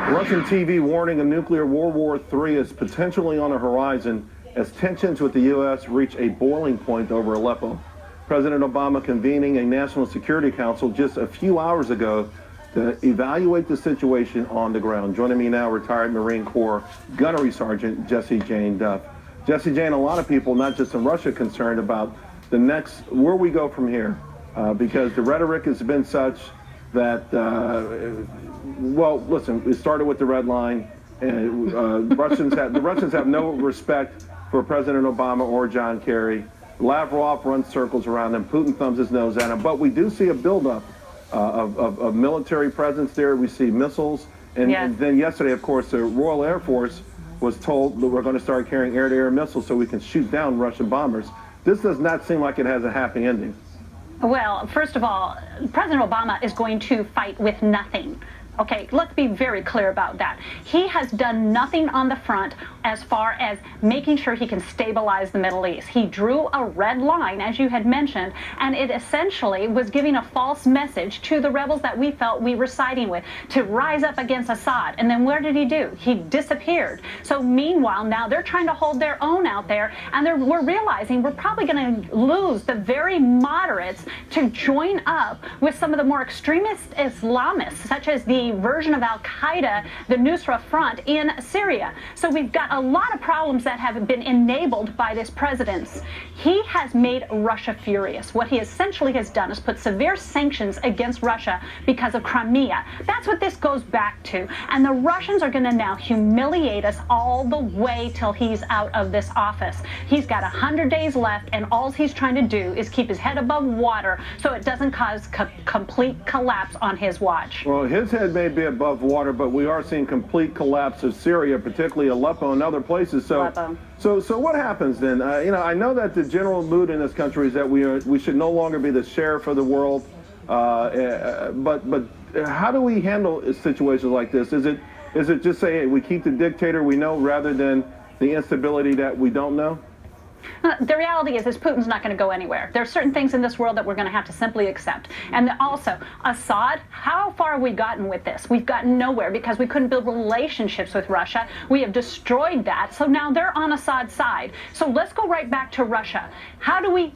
Russian TV warning a nuclear World War III is potentially on the horizon as tensions with the U.S. reach a boiling point over Aleppo. President Obama convening a National Security Council just a few hours ago to evaluate the situation on the ground. Joining me now, retired Marine Corps Gunnery Sergeant Jessie Jane Duff. Jessie Jane, a lot of people, not just in Russia, concerned about the next, where we go from here, because the rhetoric has been such that, well, listen, it started with the red line, and the Russians have no respect for President Obama or John Kerry. Lavrov runs circles around them. Putin thumbs his nose at him. But we do see a buildup of military presence there. We see missiles. And then yesterday, of course, the Royal Air Force was told that we're going to start carrying air-to-air missiles so we can shoot down Russian bombers. This does not seem like it has a happy ending. Well, first of all, President Obama is going to fight with nothing. Okay, let's be very clear about that. He has done nothing on the front as far as making sure he can stabilize the Middle East. He drew a red line, as you had mentioned, and it essentially was giving a false message to the rebels that we felt we were siding with to rise up against Assad. And then what did he do? He disappeared. So meanwhile, now they're trying to hold their own out there, and we're realizing we're probably going to lose the very moderates to join up with some of the more extremist Islamists, such as the version of Al-Qaeda, the Nusra Front in Syria. So we've got a lot of problems that have been enabled by this president. He has made Russia furious. What he essentially has done is put severe sanctions against Russia because of Crimea. That's what this goes back to. And the Russians are going to now humiliate us all the way till he's out of this office. He's got 100 days left, and all he's trying to do is keep his head above water so it doesn't cause complete collapse on his watch. Well, his head may be above water, but we are seeing complete collapse of Syria, particularly Aleppo and other places. So what happens then? You know, I know that the general mood in this country is that we should no longer be the sheriff of the world. But how do we handle situations like this? Is it just say, hey, we keep the dictator we know rather than the instability that we don't know? The reality is Putin's not going to go anywhere. There are certain things in this world that we're going to have to simply accept. And also, Assad, how far have we gotten with this? We've gotten nowhere because we couldn't build relationships with Russia. We have destroyed that. So now they're on Assad's side. So let's go right back to Russia. How do we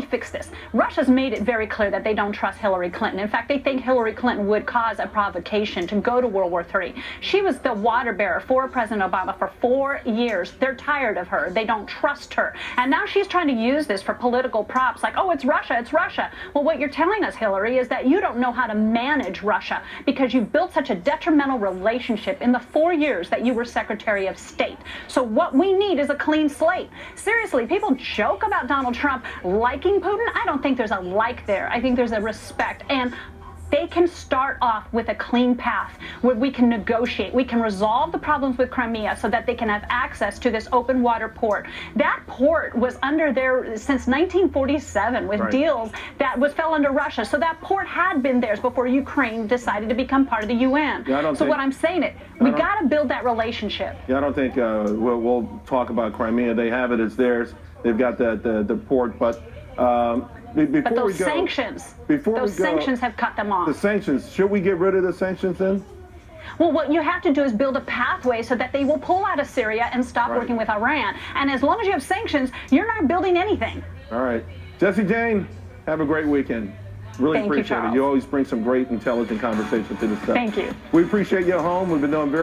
fix this? Russia's made it very clear that they don't trust Hillary Clinton. In fact, they think Hillary Clinton would cause a provocation to go to World War III. She was the water bearer for President Obama for 4 years. They're tired of her. They don't trust her. And now she's trying to use this for political props like, oh, it's Russia, it's Russia. Well, what you're telling us, Hillary, is that you don't know how to manage Russia because you built such a detrimental relationship in the 4 years that you were Secretary of State. So what we need is a clean slate. Seriously, people joke about Donald Trump liking Putin. I don't think there's a like there. I think there's a respect. And they can start off with a clean path where we can negotiate. We can resolve the problems with Crimea so that they can have access to this open water port. That port was under there since 1947 with deals that fell under Russia. So that port had been theirs before Ukraine decided to become part of the UN. So what I'm saying is, we got to build that relationship. Yeah, I don't think we'll talk about Crimea. They have it. It's theirs. They've got the port, but those sanctions have cut them off. The sanctions, should we get rid of the sanctions then? Well, what you have to do is build a pathway so that they will pull out of Syria and stop working with Iran. And as long as you have sanctions, you're not building anything. All right. Jessie Jane, have a great weekend. Really appreciate it. You always bring some great, intelligent conversation to this stuff. Thank you. We appreciate you at home. We've been doing very